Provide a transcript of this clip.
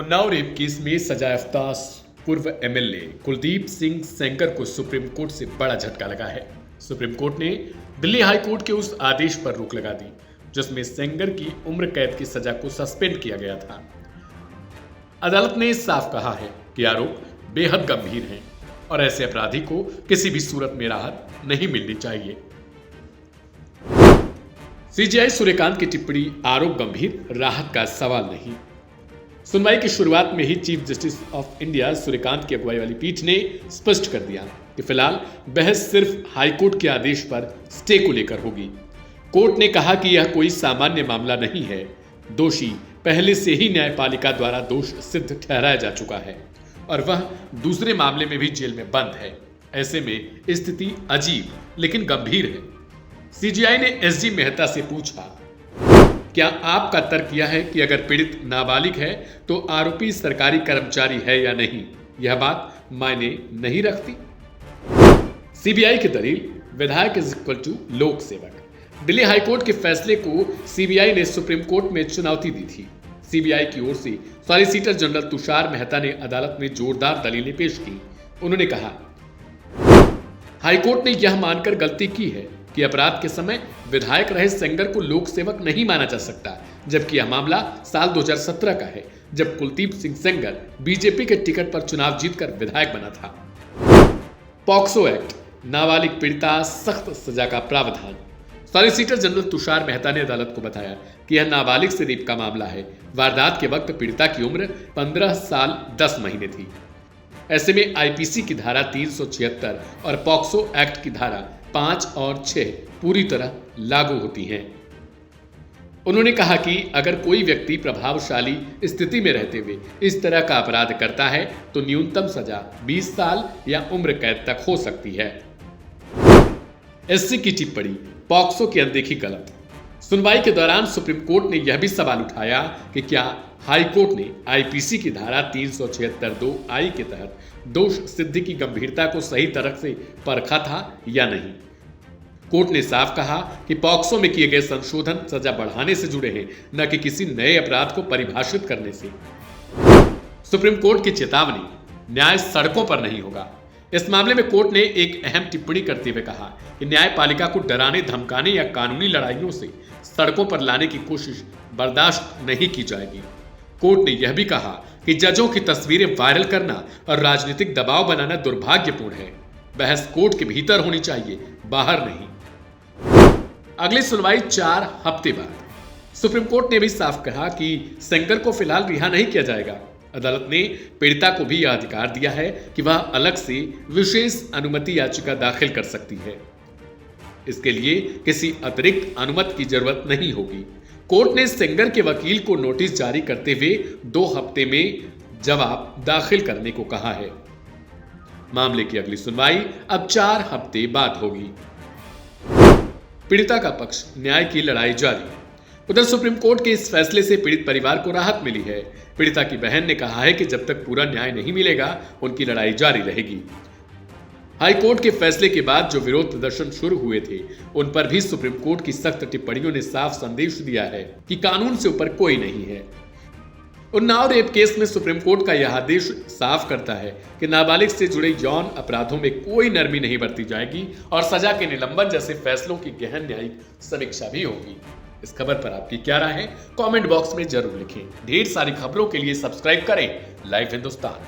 Unnao rape case में सजायाफ्ता पूर्व एमएलए कुलदीप सिंह सेंगर को सुप्रीम कोर्ट से बड़ा झटका लगा है। सुप्रीम कोर्ट ने दिल्ली हाई कोर्ट के उस आदेश पर रोक लगा दी जिसमें सेंगर की उम्र कैद की सजा को सस्पेंड किया गया था। अदालत ने साफ कहा है कि आरोप बेहद गंभीर हैं और ऐसे अपराधी को किसी भी सूरत में राहत नहीं मिलनी चाहिए। सीजेआई सूर्यकांत की टिप्पणी आरोप गंभीर, राहत का सवाल नहीं। सुनवाई की शुरुआत में ही chief justice of India Surya Kant की अगुवाई वाली पीठ ने स्पष्ट कर दिया कि फिलहाल बहस सिर्फ हाईकोर्ट के आदेश पर स्टे को लेकर होगी। कोर्ट ने कहा कि यह कोई सामान्य मामला नहीं है। दोषी पहले से ही न्यायपालिका द्वारा दोष सिद्ध ठहराया जा चुका है और वह दूसरे मामले में भी जेल में बंद है। ऐसे में स्थिति अजीब लेकिन गंभीर है। सीजीआई ने एसजी मेहता से पूछा, क्या आपका तर्क यह है कि अगर पीड़ित नाबालिग है तो आरोपी सरकारी कर्मचारी है या नहीं? यह बात मायने नहीं रखती। सीबीआई की दलील, विधायक इज इक्वल टू लोक सेवक। दिल्ली हाईकोर्ट के फैसले को सीबीआई ने सुप्रीम कोर्ट में चुनौती दी थी। सीबीआई की ओर से सॉलिसिटर जनरल तुषार मेहता ने अदालत में जोरदार दलीलें पेश की। उन्होंने कहा, हाईकोर्ट ने यह मानकर गलती की है कि अपराध के समय विधायक रहे सेंगर को लोक सेवक नहीं माना जा सकता, जबकि यह मामला साल 2017 का है जब कुलदीप सिंह सेंगर बीजेपी के टिकट पर चुनाव जीतकर विधायक बना था। पॉक्सो एक्ट, नाबालिग पीड़िता, सख्त सजा का प्रावधान। सॉलिसिटर जनरल तुषार मेहता ने अदालत को बताया कि यह नाबालिग से रेप का मामला है। वारदात के वक्त पीड़िता की उम्र 15 साल 10 महीने थी। ऐसे में आईपीसी की धारा 376 और पॉक्सो एक्ट की धारा 5 और 6 पूरी तरह लागू होती हैं। उन्होंने कहा कि अगर कोई व्यक्ति प्रभावशाली स्थिति में रहते हुए इस तरह का अपराध करता है तो न्यूनतम सजा 20 साल या उम्र कैद तक हो सकती है। एससी की टिप्पणी, पॉक्सो की अनदेखी गलत। सुनवाई के दौरान सुप्रीम कोर्ट ने यह भी सवाल उठाया कि क्या हाई कोर्ट ने आईपीसी की धारा 376(2)(i) के तहत दोष सिद्धि की गंभीरता को सही तरह से परखा था या नहीं। कोर्ट ने साफ कहा कि पॉक्सो में किए गए संशोधन सजा बढ़ाने से जुड़े हैं, न कि किसी नए अपराध को परिभाषित करने से। सुप्रीम कोर्ट की चेतावनी, न्याय सड़कों पर नहीं होगा। इस मामले में कोर्ट ने एक अहम टिप्पणी करते हुए कहा कि न्यायपालिका को डराने, धमकाने या कानूनी लड़ाइयों से सड़कों पर लाने की कोशिश बर्दाश्त नहीं की जाएगी। कोर्ट ने यह भी कहा कि जजों की तस्वीरें वायरल करना और राजनीतिक दबाव बनाना दुर्भाग्यपूर्ण है। बहस कोर्ट के भीतर होनी चाहिए, बाहर नहीं। अगली सुनवाई 4 हफ्ते बाद। सुप्रीम कोर्ट ने भी साफ कहा कि सेंगर को फिलहाल रिहा नहीं किया जाएगा। अदालत ने पीड़िता को भी यह अधिकार दिया है कि वह अलग से विशेष अनुमति याचिका दाखिल कर सकती है। इसके लिए किसी अतिरिक्त अनुमति की जरूरत नहीं होगी। कोर्ट ने सेंगर के वकील को नोटिस जारी करते हुए 2 हफ्ते में जवाब दाखिल करने को कहा है। मामले की अगली सुनवाई अब 4 हफ्ते बाद होगी। पीड़िता का पक्ष, न्याय की लड़ाई जारी। उधर सुप्रीम कोर्ट के इस फैसले से पीड़ित परिवार को राहत मिली है। पीड़िता की बहन ने कहा है कि जब तक पूरा न्याय नहीं मिलेगा उनकी लड़ाई जारी रहेगी। हाई कोर्ट के फैसले के बाद जो विरोध प्रदर्शन शुरू हुए थे उन पर भी सुप्रीम कोर्ट की सख्त टिप्पणियों ने साफ संदेश दिया है कि कानून से ऊपर कोई नहीं है। उन्नाव रेप केस में सुप्रीम कोर्ट का यह आदेश साफ करता है कि नाबालिग से जुड़े यौन अपराधों में कोई नरमी नहीं बरती जाएगी और सजा के निलंबन जैसे फैसलों की गहन न्यायिक समीक्षा भी होगी। इस खबर पर आपकी क्या राय है? कमेंट बॉक्स में जरूर लिखें। ढेर सारी खबरों के लिए सब्सक्राइब करें लाइव हिंदुस्तान।